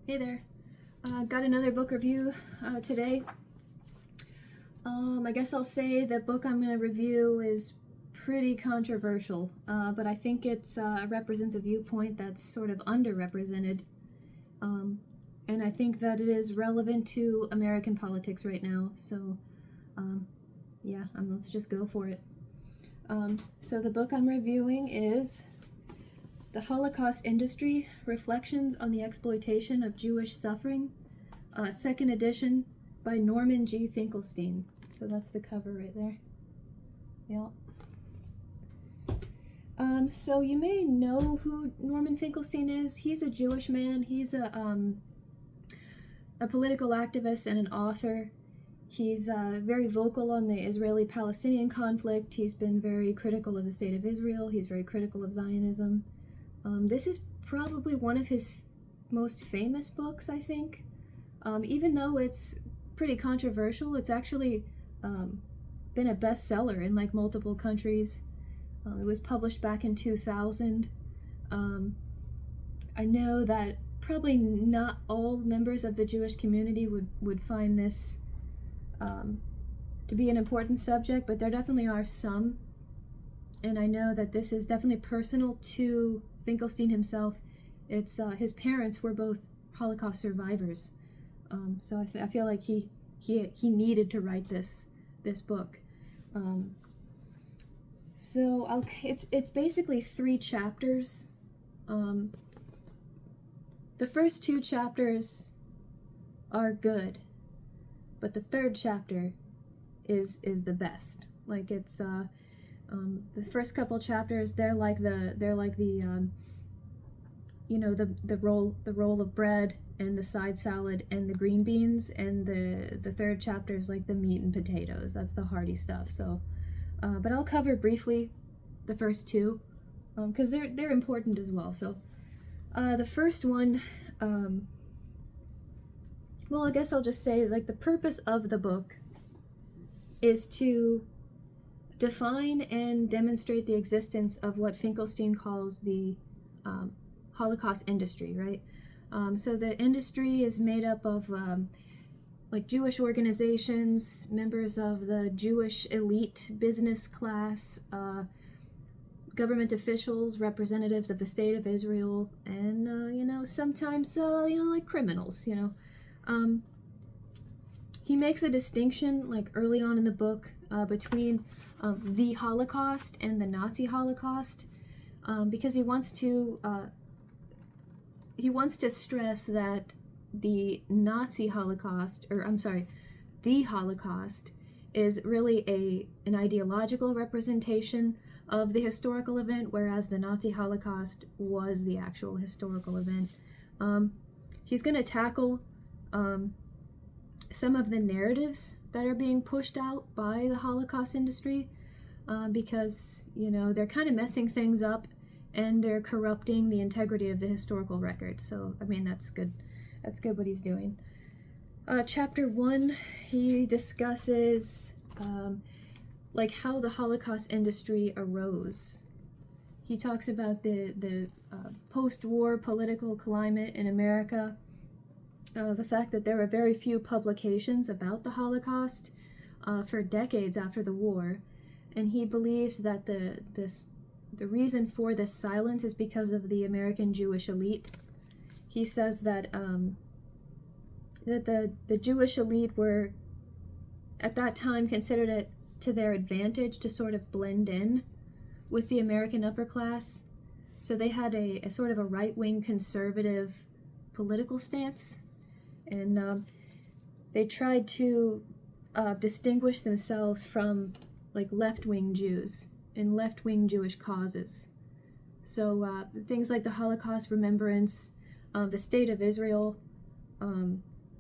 Hey there. Got another book review today. I guess I'll say the book I'm going to review is pretty controversial, but I think it represents a viewpoint that's sort of underrepresented, and I think that it is relevant to American politics right now. So, let's just go for it. So the book I'm reviewing is The Holocaust Industry, Reflections on the Exploitation of Jewish Suffering, second edition by Norman G. Finkelstein. So that's the cover right there. Yeah. So you may know who Norman Finkelstein is. He's a Jewish man. He's a political activist and an author. He's very vocal on the Israeli-Palestinian conflict. He's been very critical of the state of Israel. He's very critical of Zionism. This is probably one of his most famous books, I think. Even though it's pretty controversial, it's actually been a bestseller in like multiple countries. It was published back in 2000. I know that probably not all members of the Jewish community would find this to be an important subject, but there definitely are some. And I know that this is definitely personal to Finkelstein himself. It's his parents were both Holocaust survivors, so I feel like he needed to write this book. It's basically 3 chapters. The first 2 chapters are good, but the 3rd chapter is the best. Like it's the first couple chapters, they're like the roll of bread and the side salad and the green beans, and the 3rd chapter is like the meat and potatoes. That's the hearty stuff. So, but I'll cover briefly the first 2 because they're important as well. So, the first one, well, I guess I'll just say like the purpose of the book is to define and demonstrate the existence of what Finkelstein calls the Holocaust industry, right? So the industry is made up of like Jewish organizations, members of the Jewish elite business class, government officials, representatives of the state of Israel, and sometimes like criminals. He makes a distinction like early on in the book between the Holocaust and the Nazi Holocaust, because he wants to stress that the Holocaust is really an ideological representation of the historical event, whereas the Nazi Holocaust was the actual historical event. He's going to tackle some of the narratives that are being pushed out by the Holocaust industry, because they're kind of messing things up and they're corrupting the integrity of the historical record. So I mean, that's good what he's doing. Chapter 1, he discusses like how the Holocaust industry arose. He talks about the post-war political climate in America, the fact that there were very few publications about the Holocaust for decades after the war, and he believes that the reason for this silence is because of the American Jewish elite. He says that the Jewish elite were at that time considered it to their advantage to sort of blend in with the American upper class. So they had a sort of a right-wing conservative political stance, and they tried to distinguish themselves from like left-wing Jews and left-wing Jewish causes. So things like the Holocaust remembrance, the state of Israel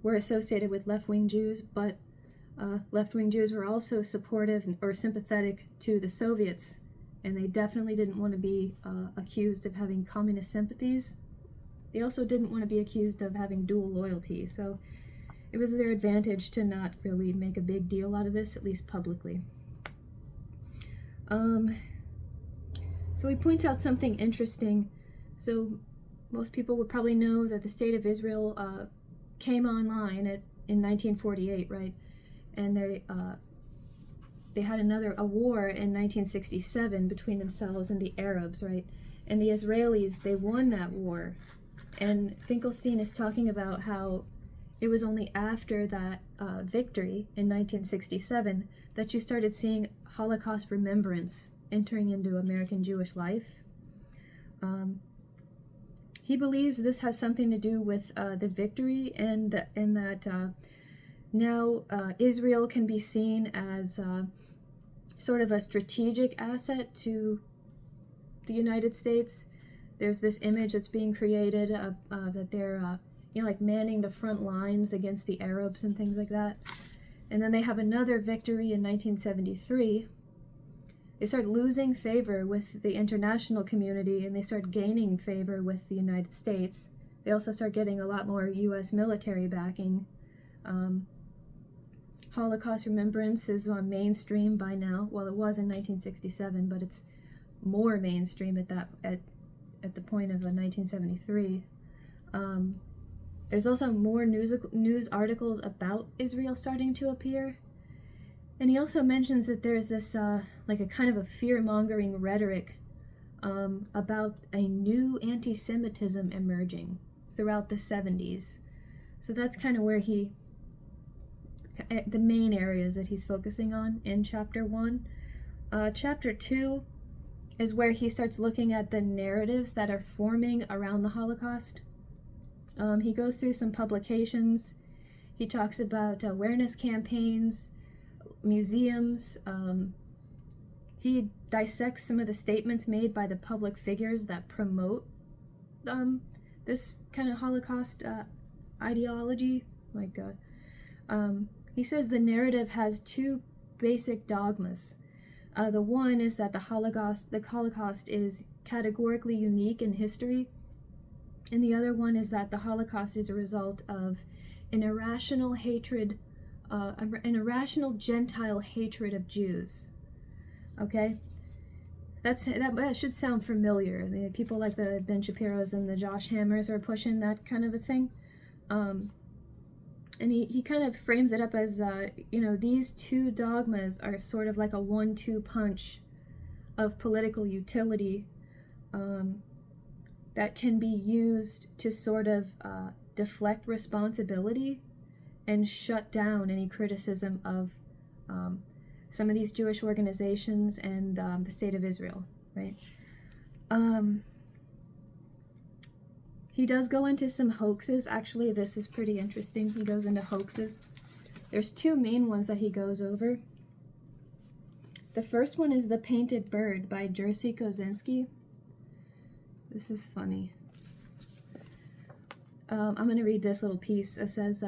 were associated with left-wing Jews, but left-wing Jews were also supportive or sympathetic to the Soviets, and they definitely didn't want to be accused of having communist sympathies. They also didn't want to be accused of having dual loyalty, so it was their advantage to not really make a big deal out of this, at least publicly. So he points out something interesting. So most people would probably know that the State of Israel came online in 1948, right? And they had a war in 1967 between themselves and the Arabs, right? And the Israelis, they won that war. And Finkelstein is talking about how it was only after that victory in 1967 that you started seeing Holocaust remembrance entering into American Jewish life. He believes this has something to do with the victory, and that now Israel can be seen as sort of a strategic asset to the United States. There's this image that's being created that they're like manning the front lines against the Arabs and things like that. And then they have another victory in 1973. They start losing favor with the international community, and they start gaining favor with the United States. They also start getting a lot more U.S. military backing. Holocaust remembrance is on mainstream by now. Well, it was in 1967, but it's more mainstream at the point of 1973. There's also more news articles about Israel starting to appear. And he also mentions that there's this like a kind of a fear-mongering rhetoric about a new anti-Semitism emerging throughout the 70s. So that's kind of where the main areas that he's focusing on in chapter 1. Chapter 2 is where he starts looking at the narratives that are forming around the Holocaust. He goes through some publications. He talks about awareness campaigns, museums. He dissects some of the statements made by the public figures that promote this kind of Holocaust ideology. He says the narrative has two basic dogmas. The one is that the Holocaust is categorically unique in history, and the other one is that the Holocaust is a result of an irrational hatred, an irrational Gentile hatred of Jews. Okay, that should sound familiar. The people like the Ben Shapiro's and the Josh Hammers are pushing that kind of a thing. And he kind of frames it up as, these two dogmas are sort of like a 1-2 punch of political utility that can be used to sort of deflect responsibility and shut down any criticism of some of these Jewish organizations and the State of Israel, right? He does go into some hoaxes. Actually, this is pretty interesting. He goes into hoaxes. There's two main ones that he goes over. The first one is The Painted Bird by Jerzy Kosinski. This is funny. I'm going to read this little piece. It says,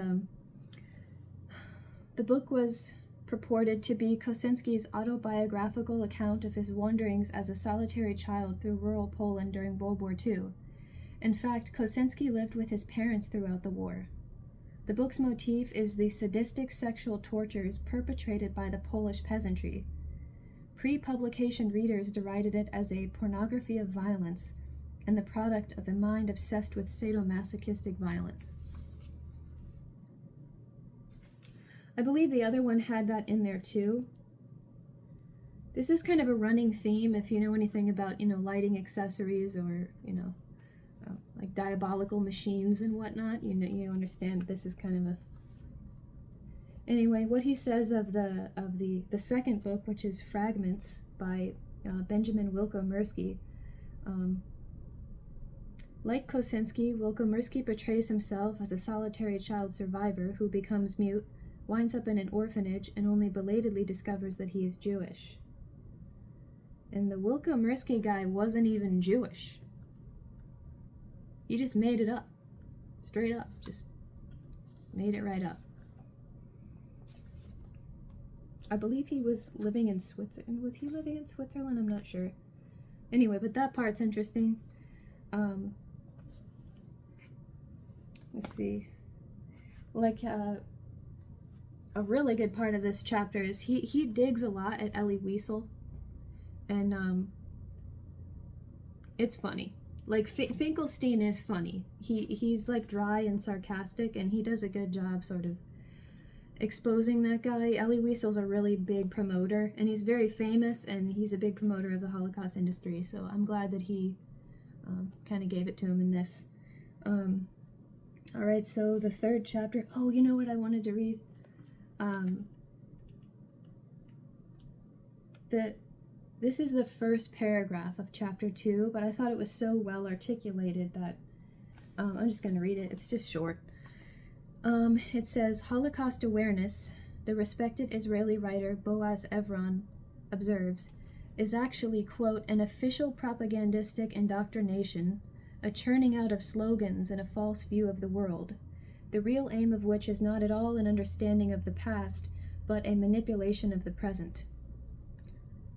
the book was purported to be Kosinski's autobiographical account of his wanderings as a solitary child through rural Poland during World War II. In fact, Kosinski lived with his parents throughout the war. The book's motif is the sadistic sexual tortures perpetrated by the Polish peasantry. Pre-publication readers derided it as a pornography of violence and the product of a mind obsessed with sadomasochistic violence. I believe the other one had that in there too. This is kind of a running theme if you know anything about, lighting accessories or, like diabolical machines and whatnot. You understand this is kind of a... Anyway, what he says of the second book, which is Fragments by Benjamin Wilko-Mirsky. Like Kosinski, Wilko-Mirsky portrays himself as a solitary child survivor who becomes mute, winds up in an orphanage, and only belatedly discovers that he is Jewish. And the Wilko-Mirsky guy wasn't even Jewish. He just made it up. Straight up. Just made it right up. I believe he was living in Switzerland. Was he living in Switzerland? I'm not sure. Anyway, but that part's interesting. Let's see. A really good part of this chapter is he digs a lot at Elie Wiesel. And it's funny. Like Finkelstein is funny. He's like dry and sarcastic, and he does a good job sort of exposing that guy. Elie Wiesel's a really big promoter, and he's very famous, and he's a big promoter of the Holocaust industry, so I'm glad that he kind of gave it to him in this. Alright, so the third chapter. Oh, you know what I wanted to read? This is the first paragraph of chapter 2, but I thought it was so well articulated that I'm just going to read it. It's just short. It says, Holocaust awareness, the respected Israeli writer Boaz Evron observes, is actually, quote, an official propagandistic indoctrination, a churning out of slogans and a false view of the world, the real aim of which is not at all an understanding of the past, but a manipulation of the present.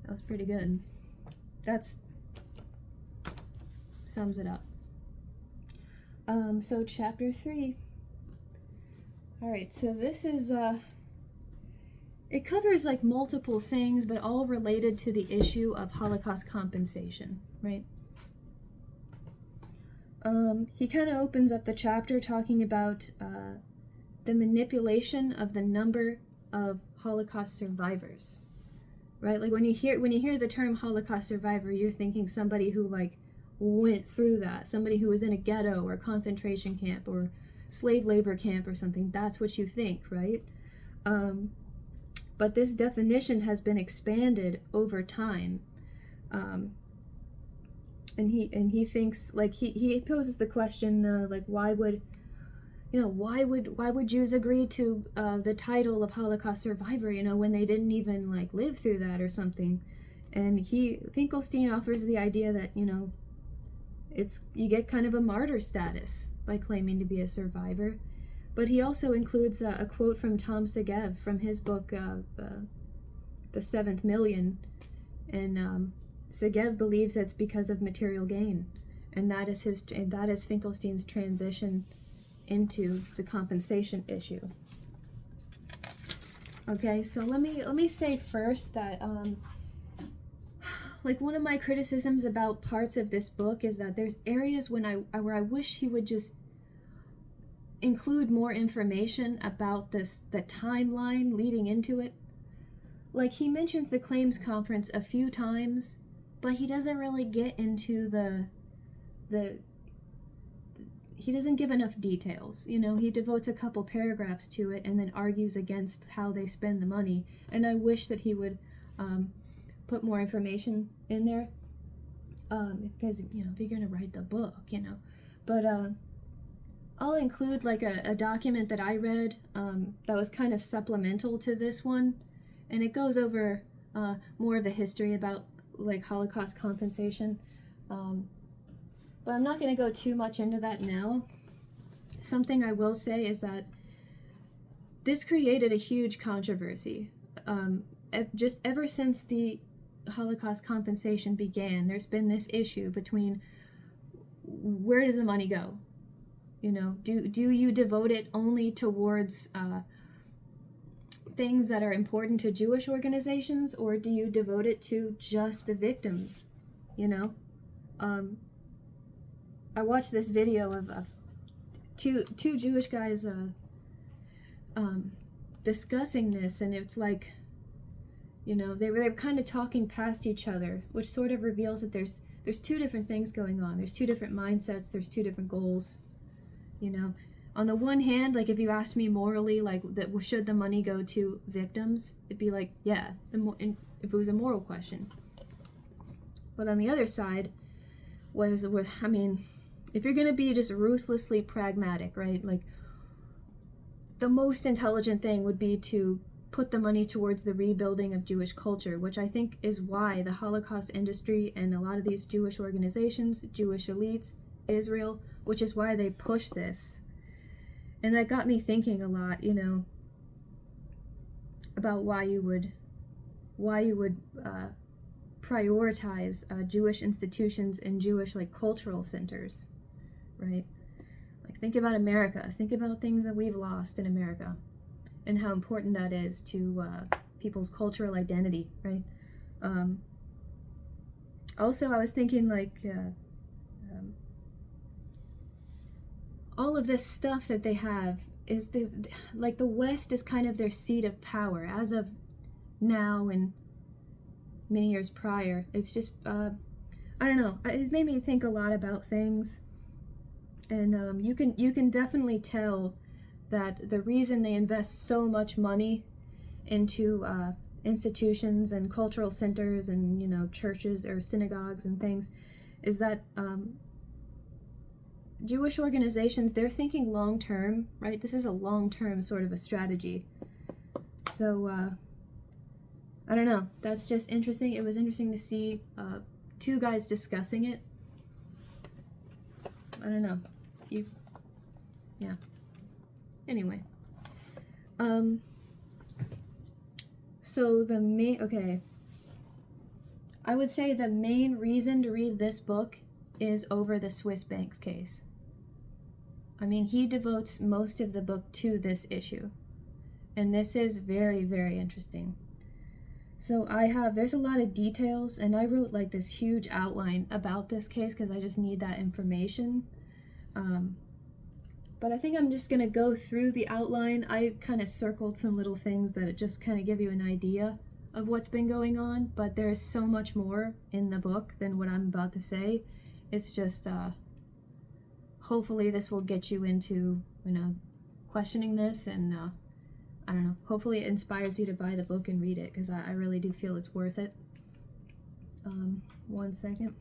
That was pretty good. That's sums it up. So chapter 3. Alright, so this is, it covers like multiple things, but all related to the issue of Holocaust compensation, right? He kind of opens up the chapter talking about the manipulation of the number of Holocaust survivors, right? Like when you hear the term Holocaust survivor, you're thinking somebody who like went through that, somebody who was in a ghetto or concentration camp or slave labor camp or something. That's what you think, right? But this definition has been expanded over time. And he thinks, like, he poses the question, like, why would Jews agree to the title of Holocaust survivor, when they didn't even like live through that or something? And Finkelstein offers the idea that, you get kind of a martyr status by claiming to be a survivor. But he also includes a quote from Tom Segev from his book, The Seventh Million, and Segev believes it's because of material gain, and that is Finkelstein's transition into the compensation issue. Okay, so let me say first that like one of my criticisms about parts of this book is that there's areas where I wish he would just include more information about the timeline leading into it. Like he mentions the claims conference a few times, but he doesn't really get into he doesn't give enough details. He devotes a couple paragraphs to it and then argues against how they spend the money. And I wish that he would put more information in there. Because, if you're going to write the book, But I'll include like a document that I read that was kind of supplemental to this one. And it goes over more of the history about like Holocaust compensation, but I'm not going to go too much into that now. Something I will say is that this created a huge controversy. Just ever since the Holocaust compensation began, there's been this issue between where does the money go? Do you devote it only towards things that are important to Jewish organizations, or do you devote it to just the victims? I watched this video of two Jewish guys discussing this, and it's like, they were kind of talking past each other, which sort of reveals that there's two different things going on. There's two different mindsets. There's two different goals. On the one hand, like if you asked me morally, like that should the money go to victims, it'd be like, yeah, if it was a moral question. But on the other side, if you're gonna be just ruthlessly pragmatic, right? Like the most intelligent thing would be to put the money towards the rebuilding of Jewish culture, which I think is why the Holocaust industry and a lot of these Jewish organizations, Jewish elites, Israel, which is why they push this. And that got me thinking a lot, about why you would prioritize Jewish institutions and Jewish cultural centers, right? Like think about America. Think about things that we've lost in America, and how important that is to people's cultural identity, right? Also, I was thinking all of this stuff that they have is this, like the West is kind of their seat of power as of now and many years prior. It's just, I don't know, it made me think a lot about things. And you can definitely tell that the reason they invest so much money into institutions and cultural centers and, you know, churches or synagogues and things is that Jewish organizations, they're thinking long term, right? This is a long term sort of a strategy. So I don't know, that's just interesting. It was interesting to see two guys discussing it. I don't know, yeah. Anyway, so I would say the main reason to read this book is over the Swiss banks case. I mean, he devotes most of the book to this issue, and this is very, very interesting. So there's a lot of details, and I wrote like this huge outline about this case because I just need that information. But I think I'm just gonna go through the outline. I kind of circled some little things that just kind of give you an idea of what's been going on, but there's so much more in the book than what I'm about to say. It's just, hopefully this will get you into, you know, questioning this, and I don't know, hopefully it inspires you to buy the book and read it, because I really do feel it's worth it. 1 second.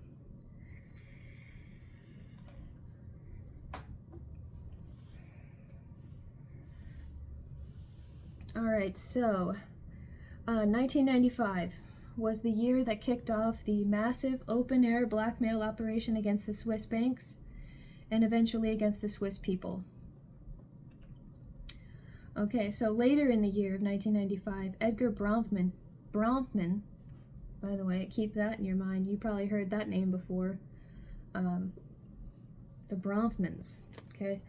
Alright, so 1995 was the year that kicked off the massive open-air blackmail operation against the Swiss banks and eventually against the Swiss people. Okay, so later in the year of 1995, Edgar Bronfman, by the way, keep that in your mind, you probably heard that name before, the Bronfmans, okay?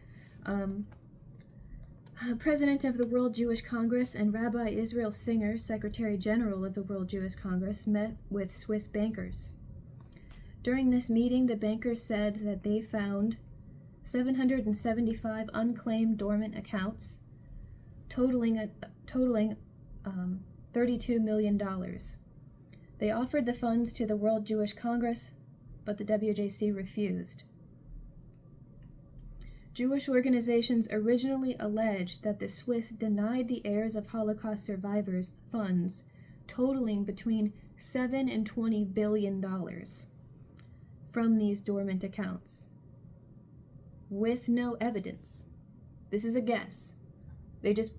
President of the World Jewish Congress and Rabbi Israel Singer, Secretary General of the World Jewish Congress, met with Swiss bankers. During this meeting, the bankers said that they found 775 unclaimed dormant accounts, totaling $32 million. They offered the funds to the World Jewish Congress, but the WJC refused. Jewish organizations originally alleged that the Swiss denied the heirs of Holocaust survivors funds totaling between $7 and $20 billion from these dormant accounts, with no evidence. This is a guess. They just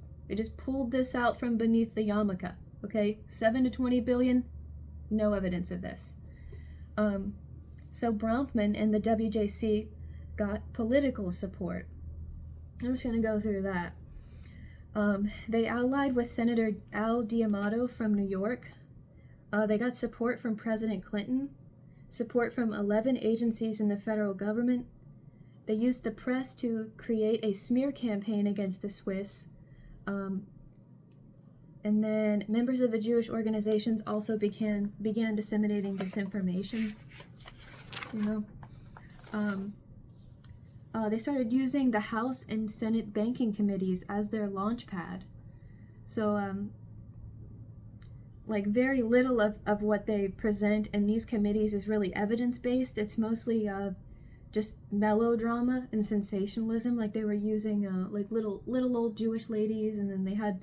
pulled this out from beneath the yarmulke, okay? 7 to 20 billion, no evidence of this. So Bronfman and the WJC got political support. I'm just going to go through that. They allied with Senator Al D'Amato from New York. They got support from President Clinton, support from 11 agencies in the federal government. They used the press to create a smear campaign against the Swiss. And then members of the Jewish organizations also began disseminating disinformation. You know, they started using the House and Senate banking committees as their launch pad. So, like, very little of what they present in these committees is really evidence-based. It's mostly just melodrama and sensationalism. Like, they were using like little old Jewish ladies, and then they had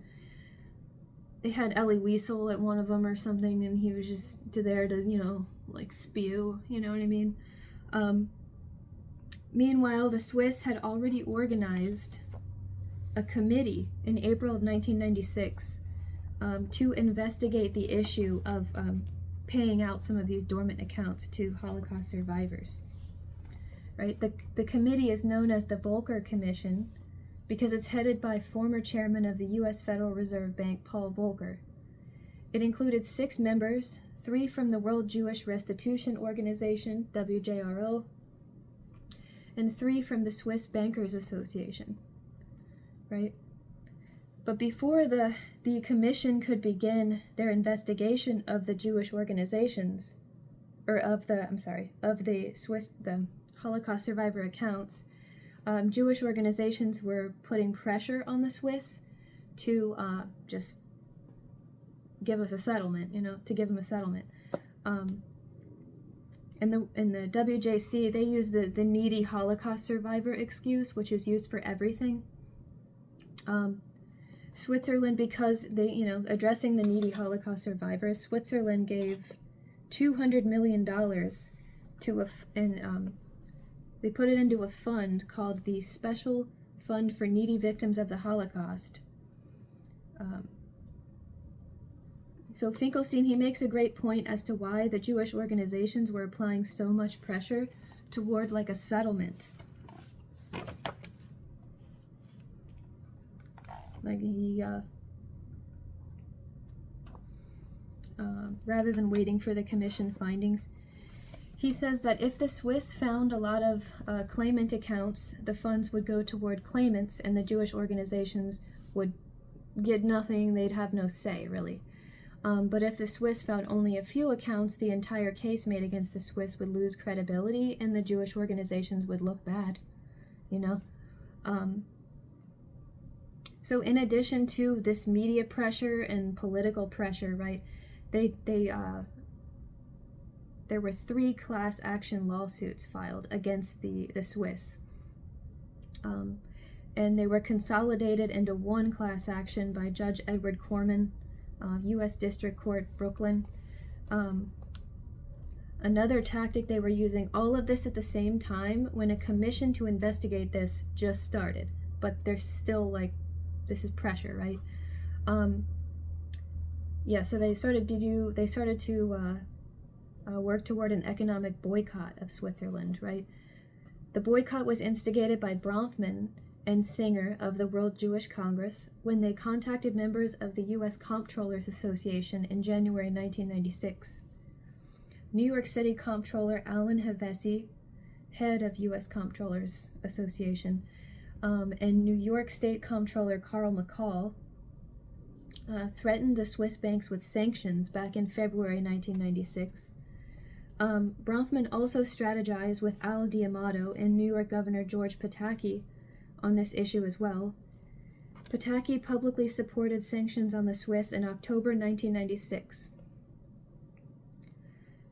Elie Wiesel at one of them or something, and he was just there to, you know, like spew, you know what I mean? Meanwhile, the Swiss had already organized a committee in April of 1996 to investigate the issue of paying out some of these dormant accounts to Holocaust survivors. Right? The committee is known as the Volcker Commission because it's headed by former chairman of the U.S. Federal Reserve Bank, Paul Volcker. It included 6 members, 3 from the World Jewish Restitution Organization, WJRO, and 3 from the Swiss Bankers Association, right? But before the commission could begin their investigation of the Jewish organizations, or of the Holocaust survivor accounts, Jewish organizations were putting pressure on the Swiss to just give us a settlement, to give them a settlement. In the WJC, they use the needy Holocaust survivor excuse, which is used for everything. Switzerland, because they, addressing the needy Holocaust survivors, Switzerland gave $200 million to they put it into a fund called the Special Fund for Needy Victims of the Holocaust. So Finkelstein, he makes a great point as to why the Jewish organizations were applying so much pressure toward like a settlement. Like he, rather than waiting for the commission findings, he says that if the Swiss found a lot of claimant accounts, the funds would go toward claimants and the Jewish organizations would get nothing, they'd have no say, really. But if the Swiss found only a few accounts, the entire case made against the Swiss would lose credibility and the Jewish organizations would look bad, So in addition to this media pressure and political pressure, right, there were 3 class action lawsuits filed against the Swiss. And they were consolidated into one class action by Judge Edward Corman, U.S. District Court, Brooklyn. Another tactic they were using, all of this at the same time, when a commission to investigate this just started. But they're still like, this is pressure, right? So they started to work toward an economic boycott of Switzerland, right? The boycott was instigated by Bronfman and Singer of the World Jewish Congress when they contacted members of the U.S. Comptrollers Association in January 1996. New York City Comptroller Alan Hevesi, head of U.S. Comptrollers Association, and New York State Comptroller Carl McCall threatened the Swiss banks with sanctions back in February 1996. Bronfman also strategized with Al D'Amato and New York Governor George Pataki on this issue as well. Pataki publicly supported sanctions on the Swiss in October 1996.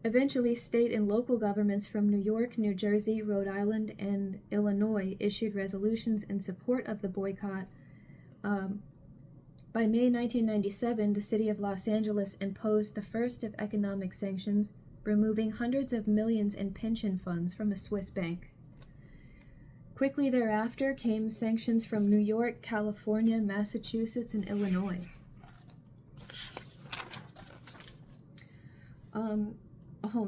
Eventually, state and local governments from New York, New Jersey, Rhode Island, and Illinois issued resolutions in support of the boycott. By May 1997, the city of Los Angeles imposed the first of economic sanctions, removing hundreds of millions in pension funds from a Swiss bank. Quickly thereafter came sanctions from New York, California, Massachusetts, and Illinois.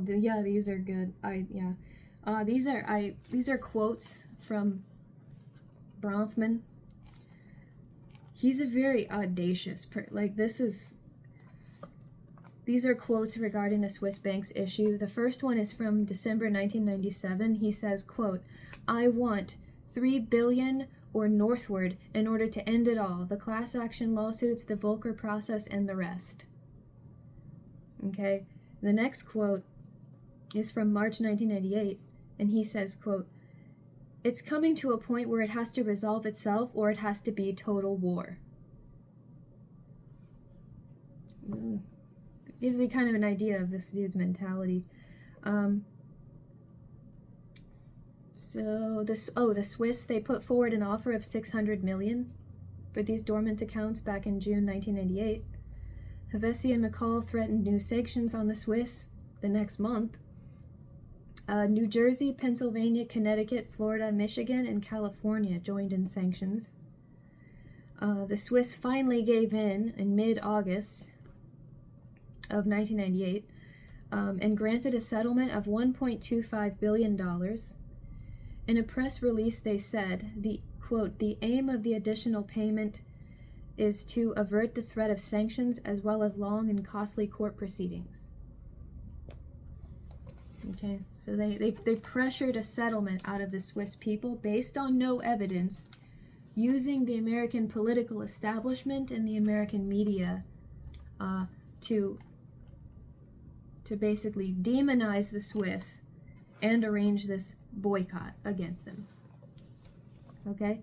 These are good. These are quotes from Bronfman. He's a very audacious these are quotes regarding the Swiss banks issue. The first one is from December 1997. He says, quote, "I want $3 billion or northward in order to end it all. The class action lawsuits, the Volcker process, and the rest." Okay. The next quote is from March 1998, and he says, quote, "It's coming to a point where it has to resolve itself or it has to be total war." Gives you kind of an idea of this dude's mentality. The Swiss, they put forward an offer of $600 million for these dormant accounts back in June 1998. Hevesi and McCall threatened new sanctions on the Swiss the next month. New Jersey, Pennsylvania, Connecticut, Florida, Michigan, and California joined in sanctions. The Swiss finally gave in mid-August of 1998 and granted a settlement of $1.25 billion. In a press release, they said, the aim of the additional payment is to avert the threat of sanctions as well as long and costly court proceedings. Okay, so they pressured a settlement out of the Swiss people based on no evidence, using the American political establishment and the American media to basically demonize the Swiss and arrange this boycott against them. Okay?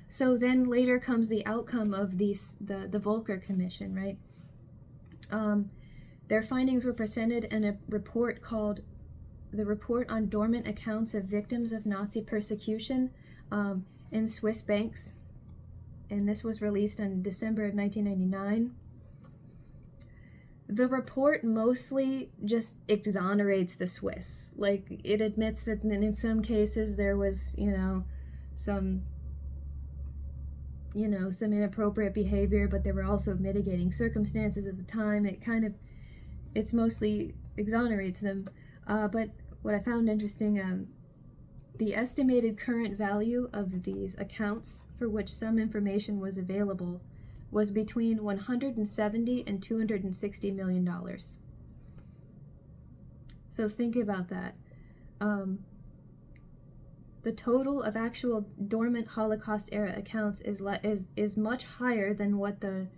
So then later comes the outcome of the Volcker Commission, right? Their findings were presented in a report called the Report on Dormant Accounts of Victims of Nazi Persecution in Swiss Banks. And this was released in December of 1999. The report mostly just exonerates the Swiss. Like, it admits that in some cases there was, some inappropriate behavior, but there were also mitigating circumstances at the time. It's mostly exonerates them. But what I found interesting, the estimated current value of these accounts for which some information was available was between $170 and $260 million. So think about that. The total of actual dormant Holocaust era accounts is much higher than what the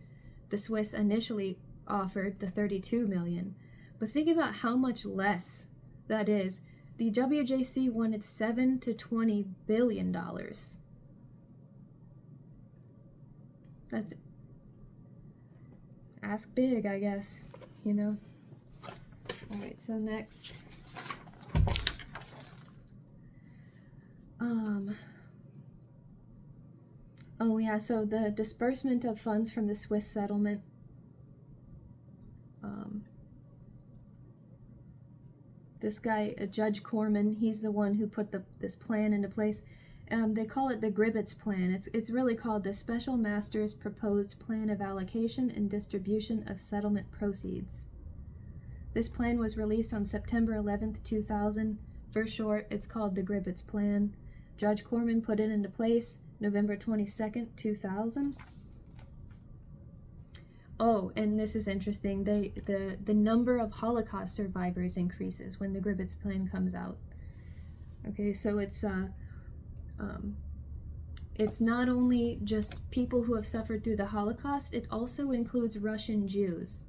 Swiss initially offered, the 32 million. But think about how much less that is. The WJC wanted $7 to $20 billion. That's ask big, I guess. All right, so next. Oh yeah, so the disbursement of funds from the Swiss settlement. This guy, Judge Corman, he's the one who put this plan into place. They call it the Gribbets Plan. It's really called the Special Master's Proposed Plan of Allocation and Distribution of Settlement Proceeds. This plan was released on September 11th, 2000. For short, it's called the Gribbets Plan. Judge Corman put it into place November 22nd, 2000. Oh, and this is interesting. The number of Holocaust survivors increases when the Gribbets Plan comes out. Okay, so it's not only just people who have suffered through the Holocaust, it also includes Russian Jews.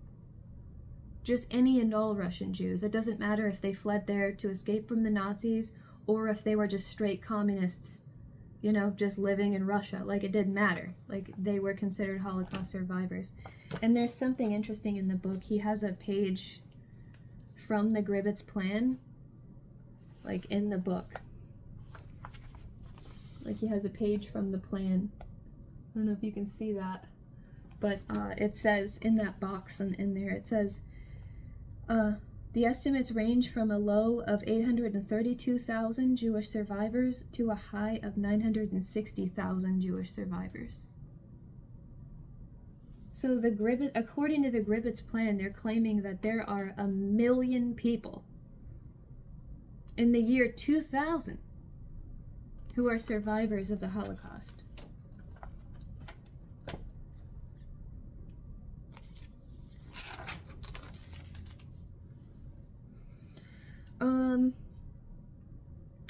Just any and all Russian Jews. It doesn't matter if they fled there to escape from the Nazis or if they were just straight communists, just living in Russia. Like, it didn't matter. Like, they were considered Holocaust survivors. And there's something interesting in the book. He has a page from the Gribbets Plan, like, in the book. Like, he has a page from the plan. I don't know if you can see that. But it says, in that box and in there, it says, the estimates range from a low of 832,000 Jewish survivors to a high of 960,000 Jewish survivors. So according to the Gribbets Plan, they're claiming that there are 1 million people in the year 2000 who are survivors of the Holocaust.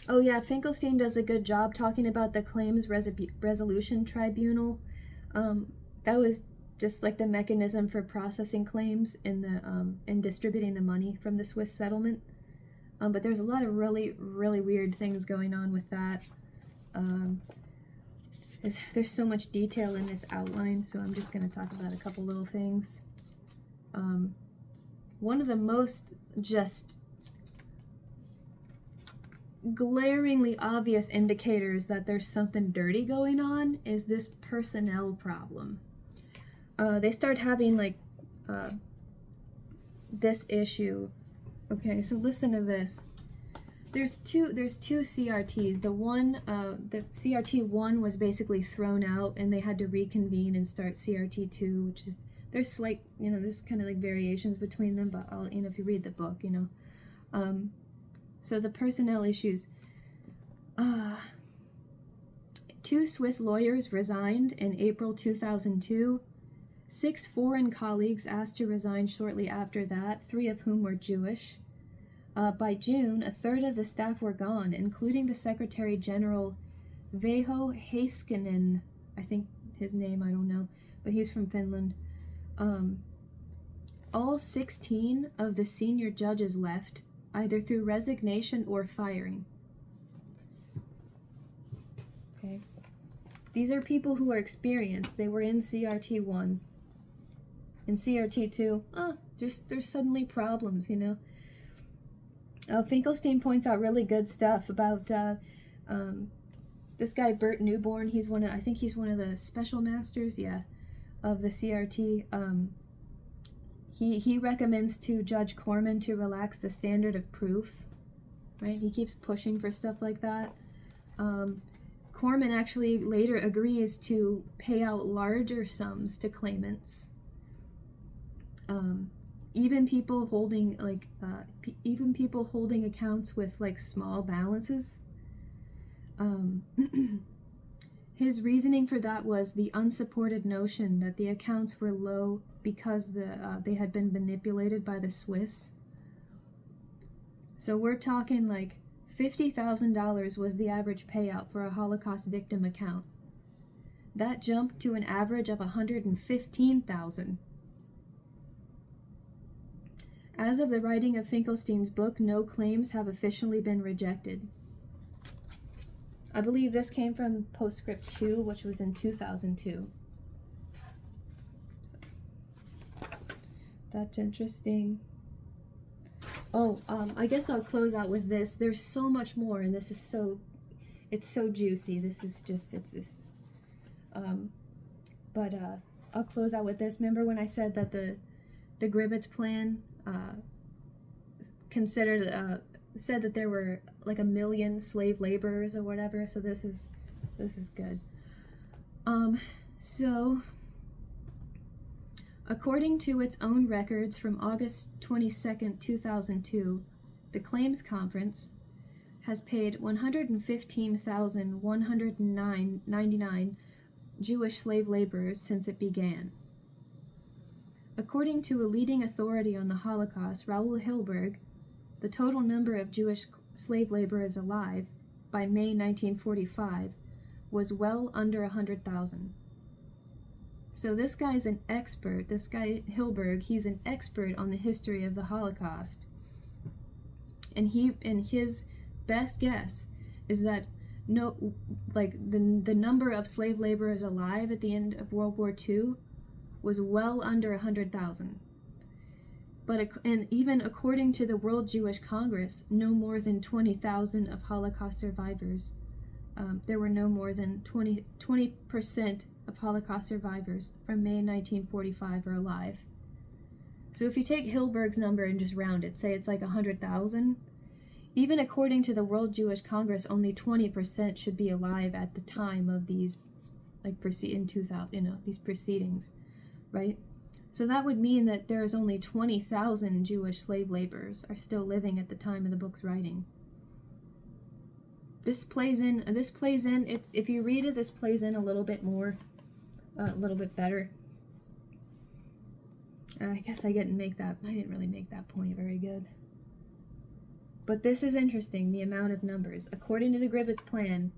Oh yeah, Finkelstein does a good job talking about the Claims Resolution Tribunal. That was just like the mechanism for processing claims in distributing the money from the Swiss settlement. But there's a lot of really, really weird things going on with that. There's so much detail in this outline, so I'm just going to talk about a couple little things. One of the most just glaringly obvious indicators that there's something dirty going on is this personnel problem. They start having this issue. Okay, so listen to this. There's two CRTs. The CRT 1 was basically thrown out, and they had to reconvene and start CRT 2, which is, there's slight, there's kind of like variations between them, but I'll, if you read the book, So the personnel issues. 2 Swiss lawyers resigned in April 2002. 6 foreign colleagues asked to resign shortly after that, 3 of whom were Jewish. By June, a third of the staff were gone, including the Secretary General Veiho Heiskanen. I think his name, I don't know, but he's from Finland. All 16 of the senior judges left, either through resignation or firing. Okay. These are people who are experienced. They were in CRT 1. In CRT 2, just there's suddenly problems, you know. Finkelstein points out really good stuff about this guy Bert Newborn. I think he's one of the special masters, of the CRT. He recommends to Judge Corman to relax the standard of proof, right? He keeps pushing for stuff like that. Corman actually later agrees to pay out larger sums to claimants. Even people holding accounts with like small balances. His reasoning for that was the unsupported notion that the accounts were low because they had been manipulated by the Swiss. So we're talking like $50,000 was the average payout for a Holocaust victim account. That jumped to an average of $115,000. As of the writing of Finkelstein's book, no claims have officially been rejected. I believe this came from Postscript 2, which was in 2002. That's interesting. I guess I'll close out with this. There's so much more, and it's so juicy. But I'll close out with this. Remember when I said that the Gribbets plan said that there were like 1 million slave laborers or whatever, so this is good. So according to its own records from August 22nd, 2002, the Claims Conference has paid 115,199 Jewish slave laborers since it began. According to a leading authority on the Holocaust, Raoul Hilberg, the total number of Jewish slave laborers alive by May 1945 was well under 100,000. So this guy's an expert. This guy Hilberg, he's an expert on the history of the Holocaust. And his best guess is that the number of slave laborers alive at the end of World War II was well under 100,000. And even according to the World Jewish Congress, no more than 20,000 of Holocaust survivors. There were no more than 20% of Holocaust survivors from May 1945 are alive. So if you take Hilberg's number and just round it, say it's like 100,000, even according to the World Jewish Congress, only 20% should be alive at the time of these, these proceedings, right? So that would mean that there is only 20,000 Jewish slave laborers are still living at the time of the book's writing. This plays in, if you read it, this plays in a little bit more, a little bit better. I guess I didn't really make that point very good. But this is interesting, the amount of numbers. According to the Gribbets plan,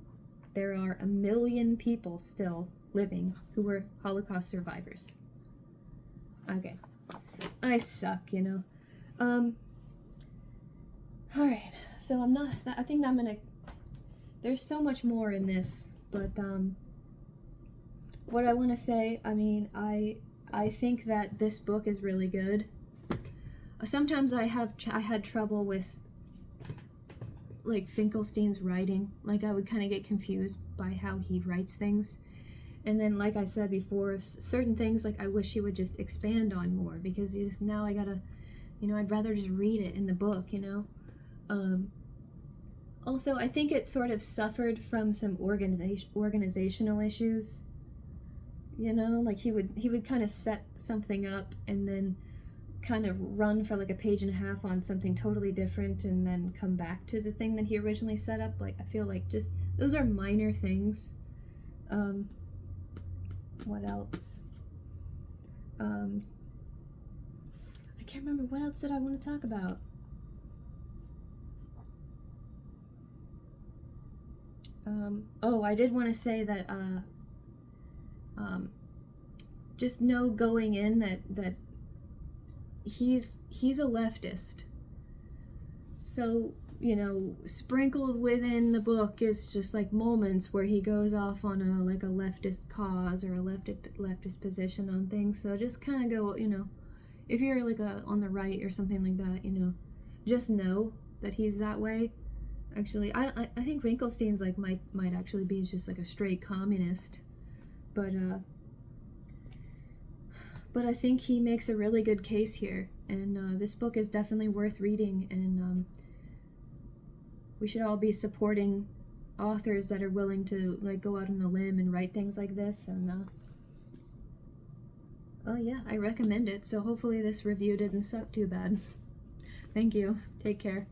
there are 1 million people still living who were Holocaust survivors. Okay. I suck, you know. Alright, so there's so much more in this, but what I want to say, I think that this book is really good. Sometimes I had trouble with like Finkelstein's writing. Like I would kind of get confused by how he writes things. And then, like I said before, certain things like I wish he would just expand on more, because now I gotta, I'd rather just read it in the book, Also, I think it sort of suffered from some organizational issues. Like he would kind of set something up and then kind of run for like a page and a half on something totally different and then come back to the thing that he originally set up. Like, I feel like just those are minor things. What else? I can't remember. What else did I want to talk about? I did want to say that just know going in that he's a leftist. So you know, sprinkled within the book is just like moments where he goes off on a like a leftist cause or a leftist position on things. So just kind of go, you know, if you're like on the right or something like that, you know, just know that he's that way. Actually, I think Finkelstein's like might actually be just like a straight communist, but I think he makes a really good case here, and this book is definitely worth reading, and we should all be supporting authors that are willing to like go out on a limb and write things like this. And oh yeah, I recommend it. So hopefully this review didn't suck too bad. Thank you. Take care.